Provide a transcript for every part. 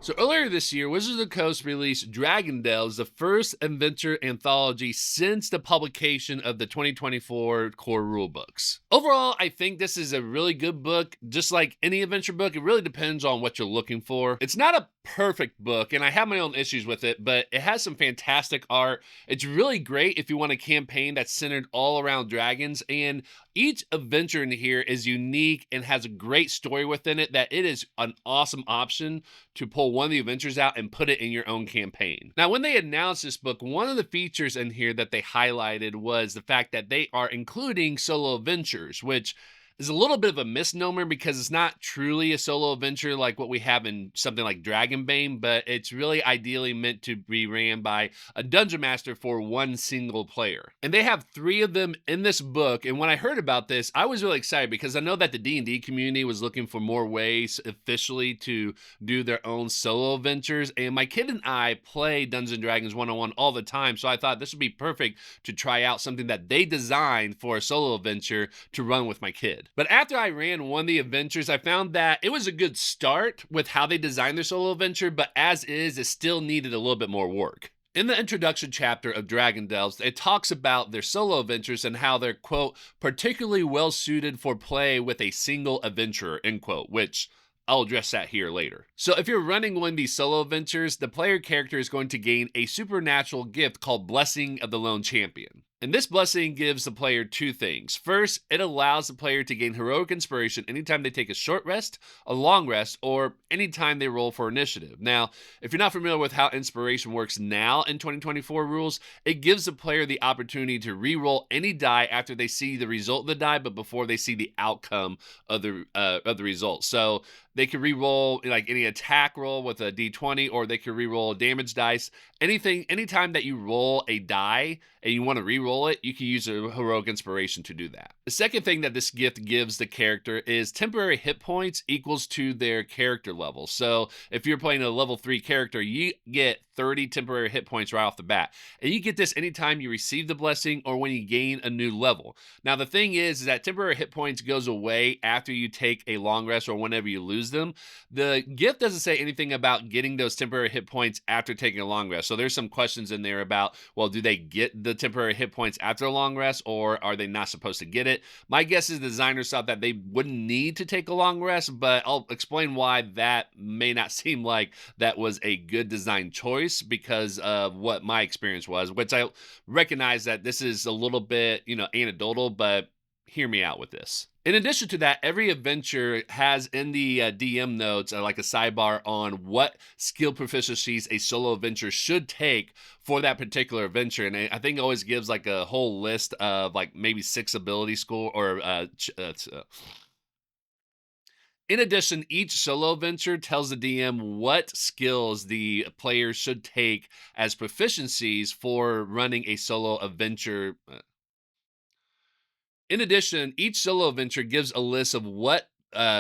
So earlier this year, Wizards of the Coast released Dragon Delves, the first adventure anthology since the publication of the 2024 core rulebooks. Overall, I think this is a really good book. Just like any adventure book, it really depends on what you're looking for. It's not a perfect book, and I have my own issues with it, but it has some fantastic art. It's really great if you want a campaign that's centered all around dragons, and each adventure in here is unique and has a great story within it that it is an awesome option to pull one of the adventures out and put it in your own campaign. Now, when they announced this book, one of the features in here that they highlighted was the fact that they are including solo adventures, which is a little bit of a misnomer because it's not truly a solo adventure like what we have in something like Dragonbane, but it's really ideally meant to be ran by a dungeon master for one single player. And they have 3 of them in this book, and when I heard about this, I was really excited because I know that the D&D community was looking for more ways officially to do their own solo adventures, and my kid and I play Dungeons and Dragons 101 all the time, so I thought this would be perfect to try out something that they designed for a solo adventure to run with my kid. But after I ran one of the adventures, I found that it was a good start with how they designed their solo adventure, but as is, it still needed a little bit more work. In the introduction chapter of Dragon Delves, it talks about their solo adventures and how they're, quote, particularly well suited for play with a single adventurer, end quote, which I'll address that here later. So if you're running one of these solo adventures, the player character is going to gain a supernatural gift called Blessing of the Lone Champion. And this blessing gives the player 2 things. First, it allows the player to gain heroic inspiration anytime they take a short rest, a long rest, or anytime they roll for initiative. Now, if you're not familiar with how inspiration works now in 2024 rules, it gives the player the opportunity to re-roll any die after they see the result of the die, but before they see the outcome of the result. So they can re-roll like any attack roll with a d20, or they can re-roll damage dice. Anytime that you roll a die and you want to re-roll it, you can use a heroic inspiration to do that. The second thing that this gift gives the character is temporary hit points equals to their character level. So if you're playing a level 3 character, you get 30 temporary hit points right off the bat. And you get this anytime you receive the blessing or when you gain a new level. Now, the thing is that temporary hit points goes away after you take a long rest or whenever you lose them. The gift doesn't say anything about getting those temporary hit points after taking a long rest. So there's some questions in there about, well, do they get the temporary hit points after a long rest, or are they not supposed to get it? My guess is the designers thought that they wouldn't need to take a long rest, but I'll explain why that may not seem like that was a good design choice because of what my experience was, which I recognize that this is a little bit, anecdotal, but hear me out with this. In addition to that, every adventure has in the DM notes like a sidebar on what skill proficiencies a solo adventure should take for that particular adventure. And I think it always gives like a whole list of like maybe 6 ability score or in addition, each solo adventure tells the DM what skills the player should take as proficiencies for running a solo adventure. In addition, each solo adventure gives a list of what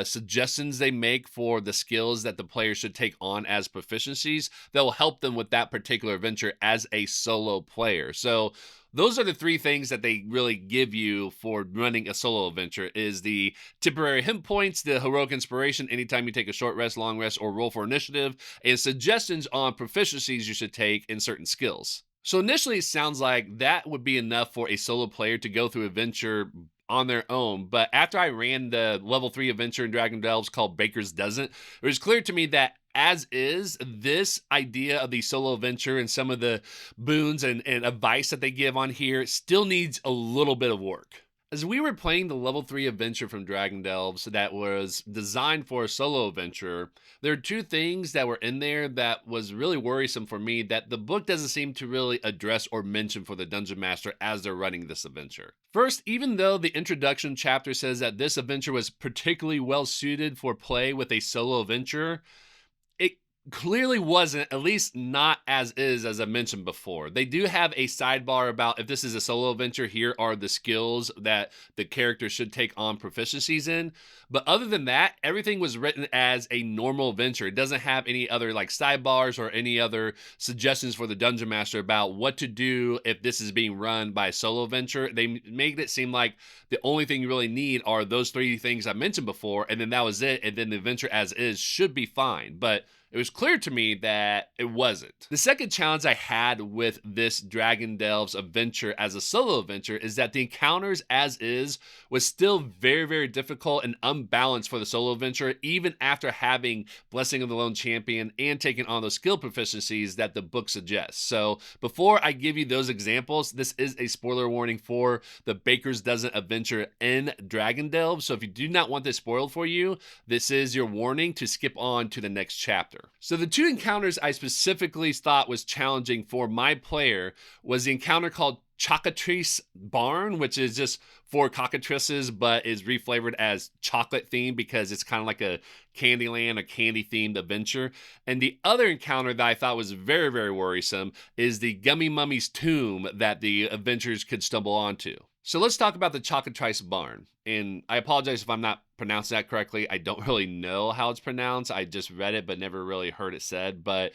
suggestions they make for the skills that the player should take on as proficiencies that will help them with that particular adventure as a solo player. So those are the 3 things that they really give you for running a solo adventure is the temporary hit points, the heroic inspiration anytime you take a short rest, long rest, or roll for initiative, and suggestions on proficiencies you should take in certain skills. So initially, it sounds like that would be enough for a solo player to go through adventure on their own. But after I ran the level 3 adventure in Dragon Delves called Baker's Dozen, it was clear to me that as is, this idea of the solo adventure and some of the boons and advice that they give on here still needs a little bit of work. As we were playing the level 3 adventure from Dragon Delves that was designed for a solo adventure, there are 2 things that were in there that was really worrisome for me that the book doesn't seem to really address or mention for the Dungeon Master as they're running this adventure. First, even though the introduction chapter says that this adventure was particularly well suited for play with a solo adventurer, it clearly wasn't, at least not as is, as I mentioned before. They do have a sidebar about if this is a solo adventure, here are the skills that the character should take on proficiencies in. But other than that, everything was written as a normal adventure. It doesn't have any other like sidebars or any other suggestions for the Dungeon Master about what to do if this is being run by a solo adventure. They made it seem like the only thing you really need are those 3 things I mentioned before, and then that was it, and then the adventure as is should be fine. But it was clear to me that it wasn't. The second challenge I had with this Dragon Delves adventure as a solo adventure is that the encounters as is was still very, very difficult and unbalanced for the solo adventure, even after having Blessing of the Lone Champion and taking on those skill proficiencies that the book suggests. So before I give you those examples, this is a spoiler warning for the Baker's Dozen adventure in Dragon Delve. So if you do not want this spoiled for you, this is your warning to skip on to the next chapter. So the two encounters I specifically thought was challenging for my player was the encounter called Cockatrice Barn, which is just 4 cockatrices, but is reflavored as chocolate themed because it's kind of like a Candyland, a candy themed adventure. And the other encounter that I thought was very, very worrisome is the Gummy Mummy's tomb that the adventurers could stumble onto. So let's talk about the Cockatrice Barn. And I apologize if I'm not pronouncing that correctly. I don't really know how it's pronounced. I just read it, but never really heard it said. But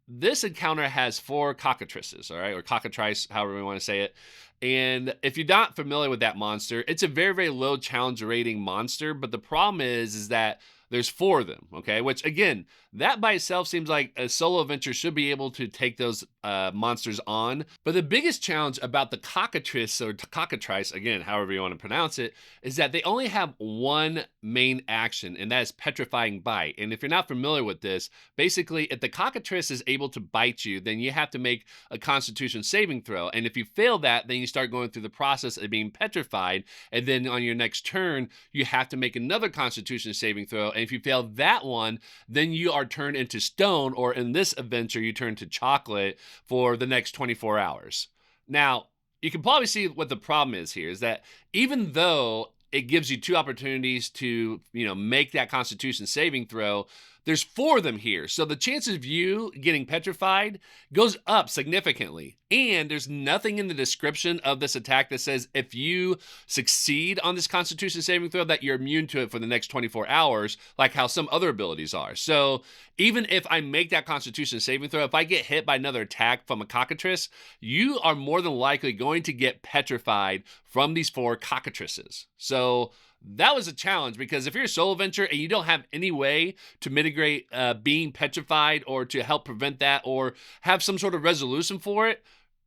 this encounter has 4 cockatrices, all right? Or cockatrice, however we want to say it. And if you're not familiar with that monster, it's a very, very low challenge rating monster. But the problem is that there's 4 of them, okay? Which, again, that by itself seems like a solo adventure should be able to take those monsters on. But the biggest challenge about the cockatrice, or cockatrice, again, however you want to pronounce it, is that they only have one main action, and that is petrifying bite. And if you're not familiar with this, basically, if the cockatrice is able to bite you, then you have to make a Constitution saving throw. And if you fail that, then you start going through the process of being petrified. And then on your next turn, you have to make another Constitution saving throw. And if you fail that one, then you are turned into stone, or in this adventure, you turn to chocolate for the next 24 hours. Now, you can probably see what the problem is here, is that even though it gives you 2 opportunities to, make that Constitution saving throw, there's 4 of them here. So the chances of you getting petrified goes up significantly. And there's nothing in the description of this attack that says if you succeed on this Constitution saving throw that you're immune to it for the next 24 hours, like how some other abilities are. So even if I make that Constitution saving throw, if I get hit by another attack from a cockatrice, you are more than likely going to get petrified from these 4 cockatrices. So that was a challenge, because if you're a solo adventure and you don't have any way to mitigate being petrified or to help prevent that or have some sort of resolution for it,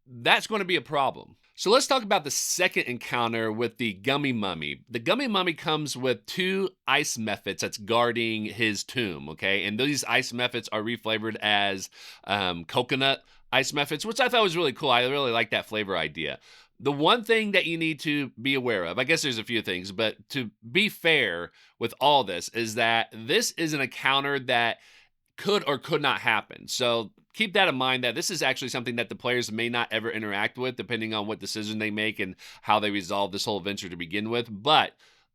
that's going to be a problem. So let's talk about the second encounter with the Gummy Mummy. The Gummy Mummy comes with 2 ice methods that's guarding his tomb, okay? And these ice methods are reflavored as coconut ice methods, which I thought was really cool. I really like that flavor idea. The one thing that you need to be aware of, I guess there's a few things, but to be fair with all this, is that this is an encounter that could or could not happen. So keep that in mind, that this is actually something that the players may not ever interact with, depending on what decision they make and how they resolve this whole adventure to begin with. But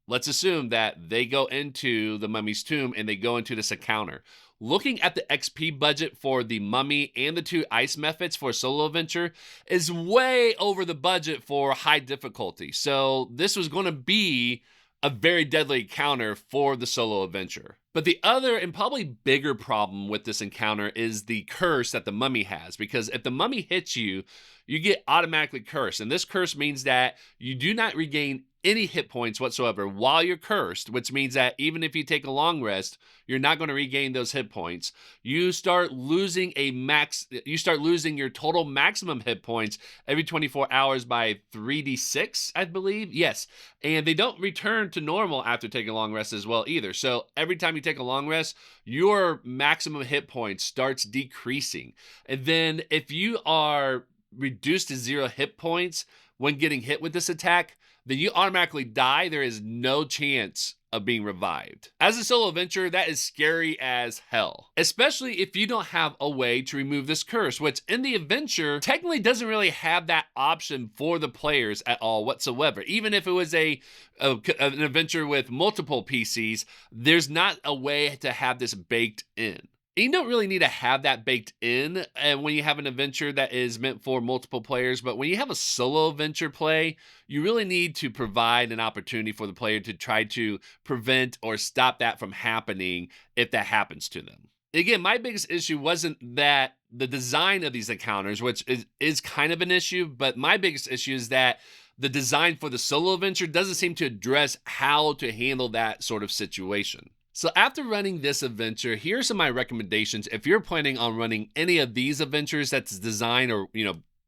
let's assume that they go into the mummy's tomb and they go into this encounter. Looking at the XP budget for the mummy and the 2 ice methods for a solo adventure is way over the budget for high difficulty. So this was going to be a very deadly encounter for the solo adventure. But the other and probably bigger problem with this encounter is the curse that the mummy has. Because if the mummy hits you, you get automatically cursed. And this curse means that you do not regain any hit points whatsoever while you're cursed, which means that even if you take a long rest, you're not going to regain those hit points. You start losing your total maximum hit points every 24 hours by 3d6, I believe. Yes. And they don't return to normal after taking a long rest as well either. So every time you take a long rest, your maximum hit points starts decreasing. And then if you are reduced to 0 hit points when getting hit with this attack, then you automatically die. There is no chance of being revived. As a solo adventurer, that is scary as hell, especially if you don't have a way to remove this curse, which in the adventure technically doesn't really have that option for the players at all whatsoever. Even if it was an adventure with multiple PCs, there's not a way to have this baked in. And you don't really need to have that baked in when you have an adventure that is meant for multiple players, but when you have a solo adventure play, you really need to provide an opportunity for the player to try to prevent or stop that from happening if that happens to them. Again, my biggest issue wasn't that the design of these encounters, which is kind of an issue, but my biggest issue is that the design for the solo adventure doesn't seem to address how to handle that sort of situation. So after running this adventure, here's some of my recommendations. If you're planning on running any of these adventures that's designed or,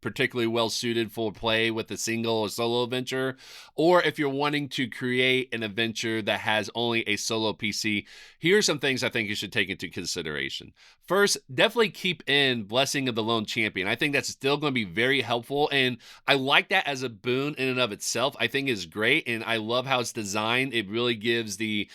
particularly well suited for play with a single or solo adventure, or if you're wanting to create an adventure that has only a solo PC, here are some things I think you should take into consideration. First, definitely keep in Blessing of the Lone Champion. I think that's still going to be very helpful, and I like that as a boon in and of itself. I think is great, and I love how it's designed. It really gives the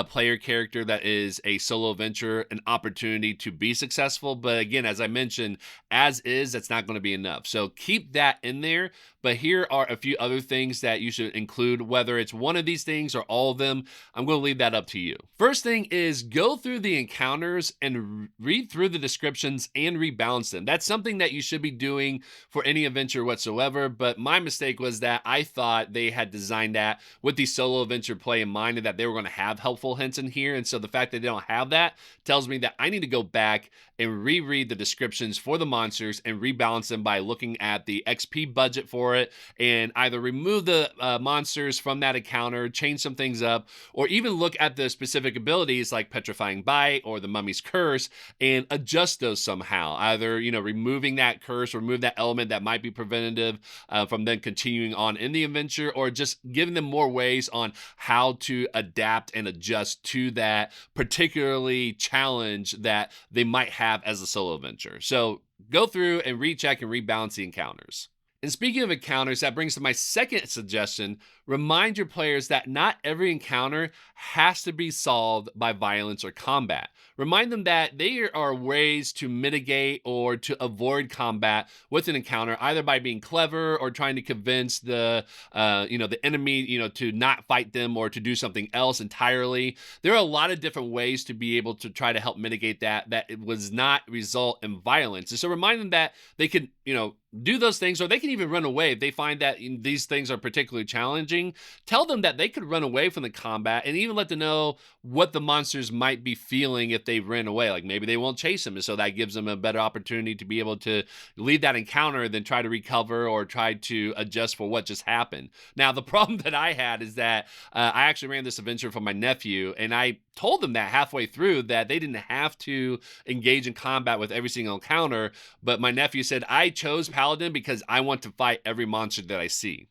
player character that is a solo adventure an opportunity to be successful. But again, as I mentioned, as is, that's not going to be enough. So keep that in there. But here are a few other things that you should include, whether it's one of these things or all of them. I'm going to leave that up to you. First thing is go through the encounters and read through the descriptions and rebalance them. That's something that you should be doing for any adventure whatsoever. But my mistake was that I thought they had designed that with the solo adventure play in mind and that they were going to have helpful hints in here. And so the fact that they don't have that tells me that I need to go back and reread the descriptions for the monsters and rebalance them by looking at the XP budget for it and either remove the monsters from that encounter, change some things up, or even look at the specific abilities like Petrifying Bite or the Mummy's Curse and adjust those somehow. Either, removing that curse, remove that element that might be preventative from then continuing on in the adventure, or just giving them more ways on how to adapt and adjust to that particularly challenge that they might have as a solo adventure. So go through and recheck and rebalance the encounters. And speaking of encounters, that brings to my second suggestion. Remind your players that not every encounter has to be solved by violence or combat. Remind them that there are ways to mitigate or to avoid combat with an encounter, either by being clever or trying to convince the enemy, to not fight them or to do something else entirely. There are a lot of different ways to be able to try to help mitigate that it was not result in violence. And so remind them that they could, do those things, or they can even run away if they find that these things are particularly challenging. Tell them that they could run away from the combat and even let them know what the monsters might be feeling if they ran away. Like maybe they won't chase them, and so that gives them a better opportunity to be able to leave that encounter than try to recover or try to adjust for what just happened. Now, the problem that I had is that I actually ran this adventure for my nephew, and I told them that halfway through that they didn't have to engage in combat with every single encounter, but my nephew said, I chose Paladin because I want to fight every monster that I see.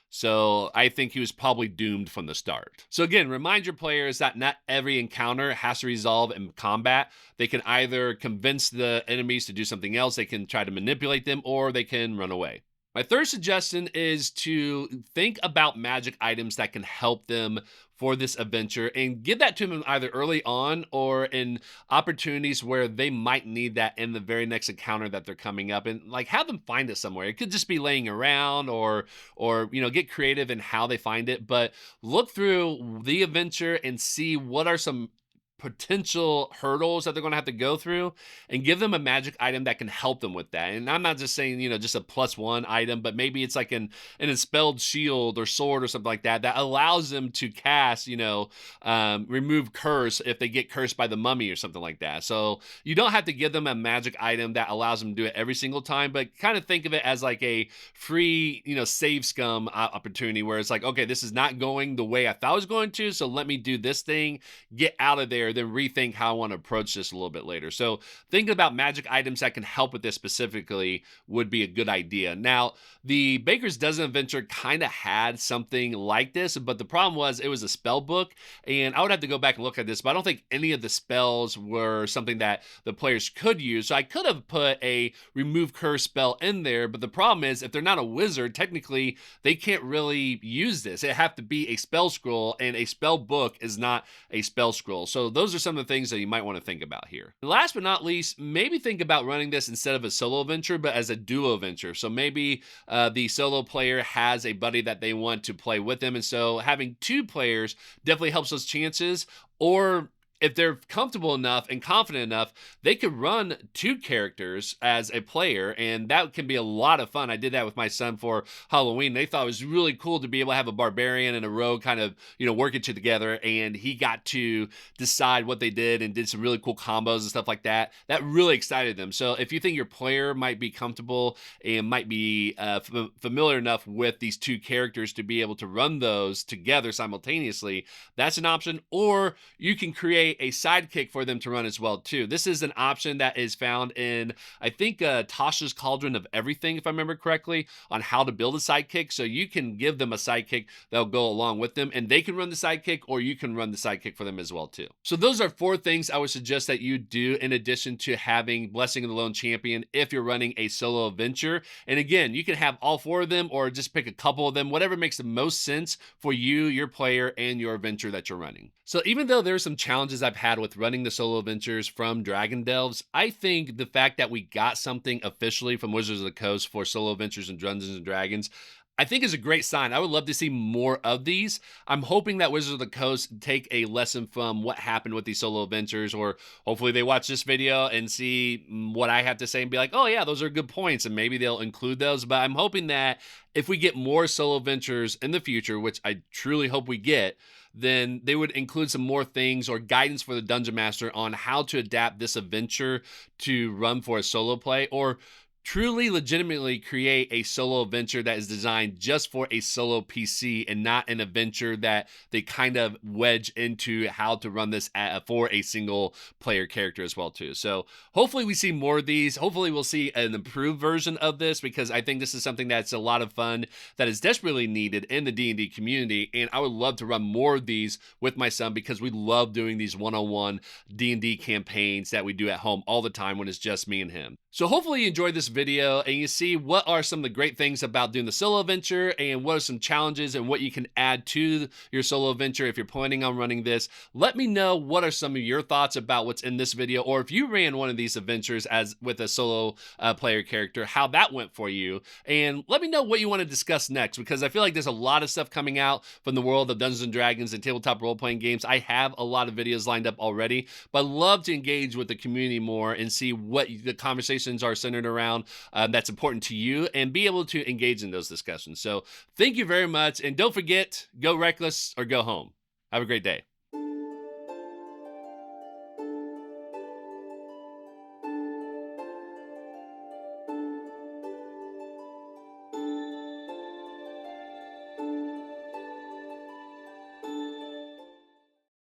So I think he was probably doomed from the start. So again, remind your players that not every encounter has to resolve in combat. They can either convince the enemies to do something else, they can try to manipulate them, or they can run away. My third suggestion is to think about magic items that can help them for this adventure and give that to them either early on or in opportunities where they might need that in the very next encounter that they're coming up, and like have them find it somewhere. It could just be laying around or get creative in how they find it, but look through the adventure and see what are some potential hurdles that they're going to have to go through and give them a magic item that can help them with that. And I'm not just saying, just a +1 item, but maybe it's like an expelled shield or sword or something like that allows them to cast, remove curse if they get cursed by the mummy or something like that. So you don't have to give them a magic item that allows them to do it every single time, but kind of think of it as like a free, save scum opportunity where it's like, okay, this is not going the way I thought it was going to, so let me do this thing, get out of there, then rethink how I want to approach this a little bit later. So thinking about magic items that can help with this specifically would be a good idea. Now, the Baker's Dozen Adventure kind of had something like this, but the problem was it was a spell book, and I would have to go back and look at this, but I don't think any of the spells were something that the players could use. So I could have put a remove curse spell in there, but the problem is if they're not a wizard, technically they can't really use this. It have to be a spell scroll, and a spell book is not a spell scroll. So those are some of the things that you might want to think about here. And last but not least, maybe think about running this instead of a solo adventure, but as a duo adventure. So maybe the solo player has a buddy that they want to play with them, and so having two players definitely helps those chances. Or if they're comfortable enough and confident enough, they could run two characters as a player, and that can be a lot of fun. I did that with my son for Halloween. They thought it was really cool to be able to have a barbarian and a rogue kind of, working together, and he got to decide what they did and did some really cool combos and stuff like that. That really excited them. So if you think your player might be comfortable and might be familiar enough with these two characters to be able to run those together simultaneously, that's an option. Or you can create a sidekick for them to run as well too. This is an option that is found in, I think, Tasha's Cauldron of Everything, if I remember correctly, on how to build a sidekick. So you can give them a sidekick that'll go along with them, and they can run the sidekick, or you can run the sidekick for them as well too. So those are 4 things I would suggest that you do in addition to having Blessing of the Lone Champion if you're running a solo adventure. And again, you can have all 4 of them or just pick a couple of them, whatever makes the most sense for you, your player, and your adventure that you're running. So even though there's some challenges I've had with running the solo adventures from Dragon Delves, I think the fact that we got something officially from Wizards of the Coast for solo adventures and Dungeons and Dragons, I think is a great sign. I would love to see more of these. I'm hoping that Wizards of the Coast take a lesson from what happened with these solo adventures, or hopefully they watch this video and see what I have to say and be like, oh yeah, those are good points, and maybe they'll include those. But I'm hoping that if we get more solo adventures in the future, which I truly hope we get, then they would include some more things or guidance for the Dungeon Master on how to adapt this adventure to run for a solo play, or truly legitimately create a solo adventure that is designed just for a solo PC and not an adventure that they kind of wedge into how to run this for a single player character as well too. So hopefully we see more of these. Hopefully we'll see an improved version of this, because I think this is something that's a lot of fun that is desperately needed in the D&D community, and I would love to run more of these with my son, because we love doing these one-on-one D&D campaigns that we do at home all the time when it's just me and him. So hopefully you enjoyed this video and you see what are some of the great things about doing the solo adventure, and what are some challenges and what you can add to your solo adventure if you're planning on running this. Let me know what are some of your thoughts about what's in this video, or if you ran one of these adventures as with a solo player character, how that went for you. And let me know what you want to discuss next, because I feel like there's a lot of stuff coming out from the world of Dungeons and Dragons and tabletop role-playing games. I have a lot of videos lined up already, but I'd love to engage with the community more and see what the conversations are centered around that's important to you, and be able to engage in those discussions. So thank you very much, and don't forget, go reckless or go home. Have a great day.